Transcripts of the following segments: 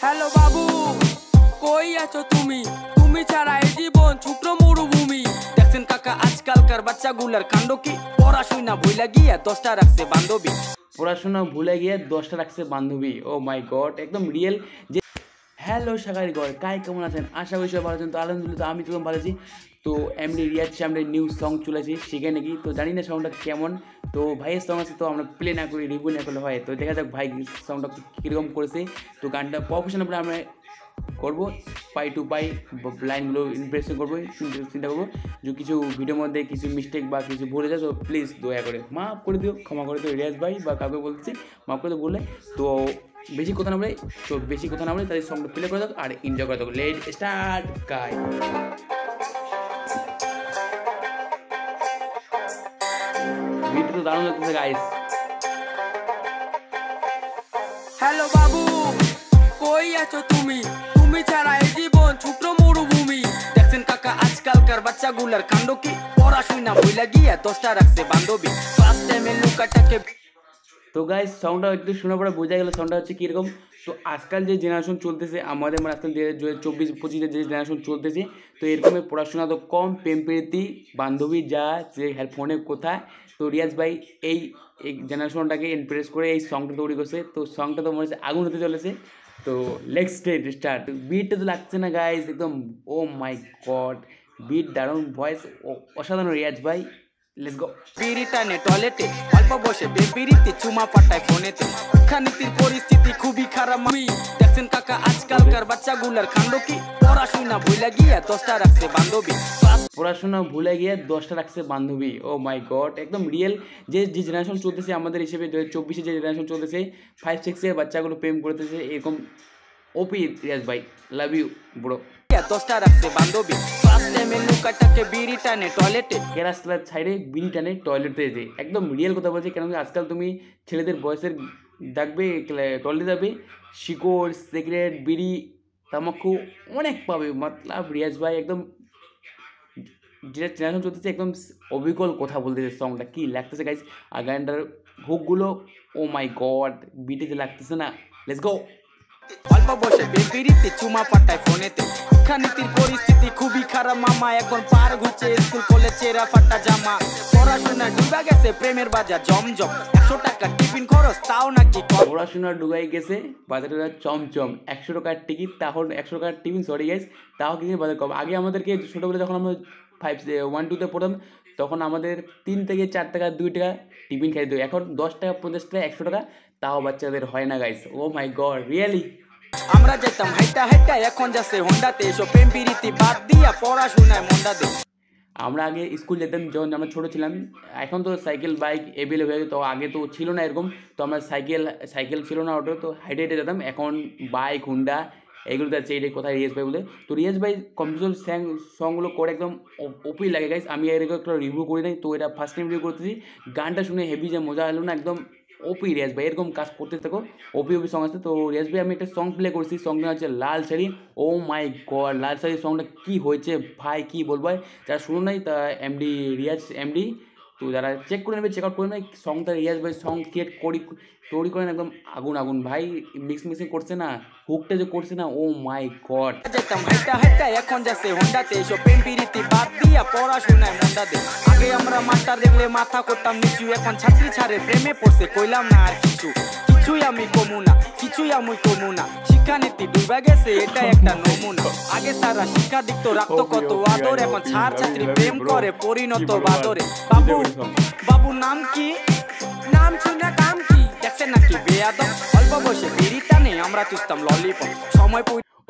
Hello বাবু, কই আছো তুমি? তুমি ছাড়া এই জীবন ছোট্ট মরুভূমি। দেখছেন কাকা আজকালকার বাচ্চাগুলার কাণ্ড কি? পড়াশোনা ভুলে গিয়া 10টা রাখছে বান্ধবী। পড়াশোনা ভুলে গিয়ে 10টা রাখছে বান্ধবী। ও মাই গড, একদম রিয়েল। যে হ্যালো সাগরিগর, কাই কেমন আছেন? আশা করি সবাই ভালো আছেন। তো আলহামদুলিল্লাহ, তো আমি তো ভালো আছি। তো এমনি রিয়াজ সামনের নিউ সং চলে আসি, শিখে নাকি তো জানি না সংটা কেমন। তো ভাইয়ের সং আছে, তো আমরা প্লে না করি, রিভিউ না করলে হয়। তো দেখা যাক ভাই সংটা কীরকম করেছে। তো গানটা প্রফেশনাল করে আমরা করবো, পাই টু পাই লাইনগুলো ইমপ্রেশন করবো, চিন্তা করবো। যে কিছু ভিডিওর মধ্যে কিছু মিস্টেক বা কিছু ভুলে যায়, তো প্লিজ দয়া করে মাফ করে দিও, ক্ষমা করে দিও রিয়াজ ভাই বা কাউকে বলছি মাফ করে দিও বললে। তো বেশি কথা না বলে, তাদের সঙ্গে প্লে করে দাও আর এনজয় করে দাও। লেট স্টার্ট গাই। ভিডিও তো দারুণ লাগতেছে গাইস। হ্যালো বাবু, কই আছো তুমি? তুমি ছাড়া এই জীবন ছোট্ট মরুভূমি। দেখছেন কাকা আজকালকার বাচ্চাগুলার কাণ্ড কি? পড়াশোনা ভুলে গিয়া 10টা রাখছে বান্ধবী। ফার্স্ট টাইমে লুকাটাকে। তো গাইস সাউন্ডটা একটু শোনার পরে বোঝা গেল সাউন্ডটা হচ্ছে কীরকম। তো আজকাল যে জেনারেশন চলতেছে আমাদের, মানে আজকাল 2024-25 যে জেনারেশন চলতেছে, তো এরকমের পড়াশোনা তো কম, প্রেম প্রীতি বান্ধবী যা যে ফোনে কোথায়। তো রিয়াজ ভাই এই জেনারেশনটাকে ইমপ্রেস করে এই সংটা তৈরি করছে। তো সংটা তো মনে হচ্ছে আগুন হতে চলেছে। তো লেটস স্টার্ট। বিটটা তো লাগছে না গাইস, একদম ও মাই গড, বিট দারুণ, ভয়েস অসাধারণ রিয়াজ ভাই। Let's go. পিরিটানে টয়লেটে অল্প বসে বেপিরিতে চুমা পাঠায় ফোনেতে। শিক্ষানীতির পরিস্থিতি খুবই খারাপ। দেখছেন কাকা আজকালকার বাচ্চাগুলার কাণ্ড কি? পড়াশোনা ভুলে গিয়া 10টা রাখছে বান্ধবী। পড়াশোনা ভুলে গিয়ে 10টা রাখছে বান্ধবী। ও মাই গড, একদম রিয়েল। যে জেনারেশন চলতেছে আমাদের হিসেবে 2024-এ যে জেনারেশন চলতেছে, 5-6-এর বাচ্চাগুলো প্রেম করতেছে এরকম। ওপি রিয়াজ ভাই, লাভ ইউ ব্রো। 10টা রাখছে বান্ধবী। ফার্স্ট টাইমে লুকাটাকে বিড়ি টানে টয়লেটে। কেরাস ক্লাস সাইডে বিড়ি টানে টয়লেটে যে, একদম রিয়েল কথা বলছি। কেন কি আজকাল তুমি ছেলেদের বয়সের দেখবে টয়লেটে যাবে, শিকড়, সিগারেট, বিড়ি, তামাকু অনেক পাবে। মতলব রিয়াজ ভাই একদম যেটা জেনারেশন চলতেছে একদম অবিকল কথা বলতেছে। সংটা কি লাগতেছে গাইজ, আর গানটার হুকগুলো ও মাই গড, বিটে যে লাগতেছে না। Let's go. অল্প বসে বেপিরিতে চুমা পাঠায় ফোনেতে। শিক্ষানীতির পরিস্থিতি খুবই খারাপ মামা। এখন পার ঘুরছে স্কুল কলেজ চেরা ফাটা জামা। পড়াশোনা ডুবা গেছে প্রেমের বাজার জমজম। 100 টাকা টিফিন খরচ তাও নাকি কম। পড়াশোনা ডুবাই গেছে বাজারে চমচম। 100 টাকার টিকিট, তাও 100 টাকার টিফিন, সরি গাইজ, তাও কিন্তু বাজার কম। আগে আমাদেরকে ছোটোবেলা যখন আমরা 1-2-তে পড়তাম, তখন আমাদের 3 থেকে 4 টাকা 2 টাকা টিফিন খাই দিত। এখন 10 টাকা 50 টাকা 100 টাকা, তাও বাচ্চাদের হয় না guys. O my god, really. আমরা যেতাম হাইটা হাইটা, এখন যাচ্ছে হোন্ডাতে। এসব প্রেম প্রীতি বাদ দিয়া পড়াশোনায় মনটা দে। আমরা আগে স্কুল যেতাম যখন আমরা ছোটো ছিলাম। এখন তো সাইকেল বাইক এভেলেবল হয়ে গেছে, তো আগে তো ছিল না এরকম। তো আমরা সাইকেল ছিল না, ওটা তো হাইটে হেঁটে যেতাম। এখন বাইক, হুন্ডা এগুলো যাচ্ছে। এটাই কোথায় রিয়াজ ভাই বলে। তো রিয়াজ ভাই কম্পিউটার সংগুলো করে একদম ওপি লাগে গাইজ। আমি এরকম একটা রিভিউ করি নাই, তো এটা ফার্স্ট টাইম রিভিউ করতেছি। গানটা শুনে হেভি যে মজা হলো না, একদম ওপি রিয়াজ ভাই। এরকম কাজ করতে থাকো, ওপি সং আসছে। তো রিয়াজ ভাই আমি একটা সং প্লে করছি, সংটা হচ্ছে লাল শাড়ি। ও মাই গড, লাল শাড়ি সংটা কী হয়েছে ভাই, কী বলবো। যারা শুনো নাই তা রিয়াজ এমডি, তো যারা চেক করে নেবে, চেক আউট করে নেবে সংটা। রিয়াজ ভাই সং ক্রিয়েট তৈরি করেন একদম আগুন আগুন ভাই। মিক্সিং করছে না, হুকটা যে করছে না, ও মাই গড। যেতাম হাইটা হাইটা, এখন যাচ্ছে হোন্ডাতে। এসব প্রেম প্রীতি বাদ দিয়া পড়াশোনায় মনটা দে। আগে আমরা মাস্টার দেখলে মাথা করতাম নিচু। এখন ছাত্রী ছাড়ে প্রেমে পড়ছে, কইলাম না আর কিছুই আমি কমু না। শিক্ষানীতি ডুবা গেছে, এটা একটা নমুনা। আগে সারা শিক্ষা দিত রাখতো কত আদর। এখন ছাত্রী প্রেম করে পরিণত বাদরে। বাবু নাম কি? নাম শুনে কাম কি? দেখছেন নাকি বেয়াদব? অল্প বয়সে বিড়ি টানে আমরা চুষতাম ললিপপ। সময়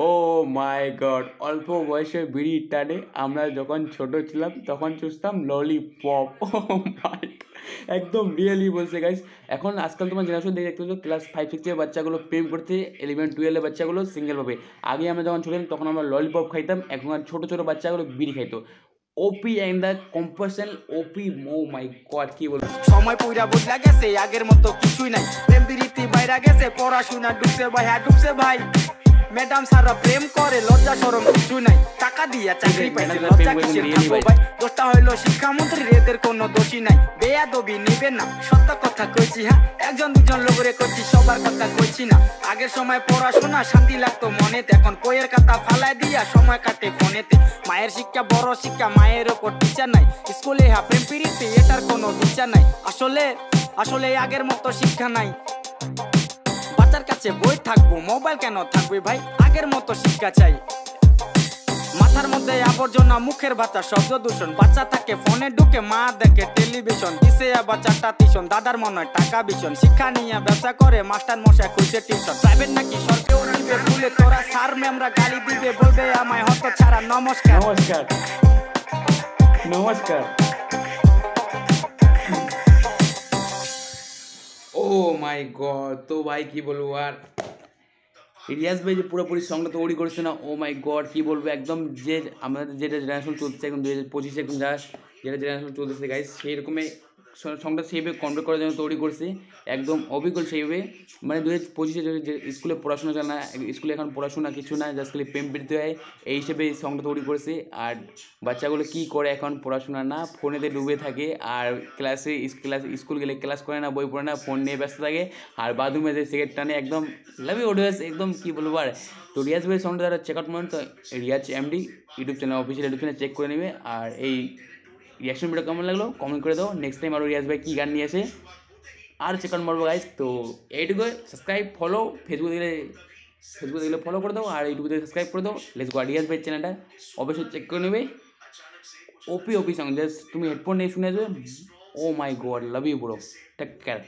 ও মাই গড, অল্প বয়সে বিড়ি টানে আমরা যখন ছোট ছিলাম তখন চুষতাম ললিপপ। ও মাই, একদম রিয়েলি বলছে গাইস। এখন আজকাল তোমার জেনারেশন দেখে দেখতে হচ্ছে ক্লাস 5-6-এর বাচ্চাগুলো প্রেম করতে, 11-12-এর বাচ্চাগুলো সিঙ্গেল পাবে। আগে আমরা যখন ছোট ছিলাম তখন আমরা ললিপপ খাইতাম, এখন আর ছোটো ছোটো বাচ্চাগুলো বিড়ি খাইতো। OP and the compassion OP. Oh my god, কি বলবো। সময় পুরা বদলা গেছে, আগের মতো কিছুই নাই। প্রেম প্রীতি বাইরা গেছে, পড়াশোনা ডুবছে ভাই, ডুবছে ভাই। ম্যাডাম সারা প্রেম করে লজ্জা শরম কিছু নাই টাকা দিয়া চাকরি পাইছে লজ্জা কিসের থাকবো ভাই দোষটা হইলো শিক্ষামন্ত্রীর এদের কোনো দোষী নাই বেয়াদবি নিবে না সত্য কথা কইছি হ্যাঁ একজন দুজন লোকরে করছি সবার কথা কইছি না আগের সময় পড়াশোনা শান্তি লাগতো মনেতে এখন কইয়ের কথা ফালায় দিয়া সময় কাটে ফোনেতে মায়ের শিক্ষা বড় শিক্ষা মায়ের ওপর টিচার নাই স্কুলে হ্যাঁ প্রেম প্রীতি এটার কোনো বিচার নাই আসলে আগের মতো শিক্ষা নাই বাচ্চার কাছে বই থাকবো মোবাইল কেন থাকবে ভাই আগের মতো শিক্ষা চাই মাথার মধ্যে আবর্জনা মুখের বাচ্চা শব্দ দূষণ বাচ্চা থাকে ফোনে ঢুকে মা দেখে টেলিভিশন দিছে আবার চারটা টিউশন দাদার মনে হয় টাকা ভীষণ শিক্ষা নিয়ে ব্যবসা করে মাস্টার মশাই খুঁজছে টিউশন প্রাইভেট নাকি সরকার নিবে ভুলে তোরা স্যার ম্যামরা গালি দিবে বলবে আমায় হত ছাড়া নমস্কার নমস্কার নমস্কার ও মাই গড তো ভাই কি বলবো আর রিয়াজ ভাই যে পুরোপুরি সঙ্গটা তৈরি করেছে না ও মাই গড কী বলবো একদম যে আমাদের যেটা জেনারেশন চলতেছে একদম 2025 একদম যেটা জেনারেশন চলতেছে গাইজ সেই রকমই সঙ্গটা সেইভাবে কন্ট্রোল করার জন্য তৈরি করছে একদম অবিকল সেইভাবে মানে 2025 যে স্কুলে পড়াশোনা চলে না স্কুলে এখন পড়াশোনা কিছু না জাস্ট খালি প্রেম প্রীতি হয় এই হিসেবে এই সঙ্গটা তৈরি করেছে আর বাচ্চাগুলো কী করে এখন পড়াশোনা না ফোনেতে ডুবে থাকে আর স্কুল গেলে ক্লাস করে না বই পড়ে না ফোন নিয়ে ব্যস্ত থাকে আর বাথরুমে যে সিগারেট টানে একদম লাভি ওডিওস একদম কী বলবো আর তো রিয়াজ ভাই সঙ্গটা যারা চেক আউট করেন তো Riaz MD YouTube channel official YouTube channel check করে নেবে আর এই রিয়াকশন ভিডিও কেমন লাগলো কমেন্ট করে দাও নেক্সট টাইম আরও রিয়াজ ভাই কী গান নিয়ে আসে আর চেক আউট মারবো গাইজ তো এইটুকুই সাবস্ক্রাইব ফলো ফেসবুকে দেখলে ফলো করে দাও আর ইউটিউবে দেখে সাবস্ক্রাইব করে দাও লেটস গো রিয়াজ ভাই চ্যানেলটা অবশ্যই চেক করে নেবে ওপি সঙ্গ জাস্ট তুমি হেডফোন নিয়ে শুনে আসবে oh my god love you bro take care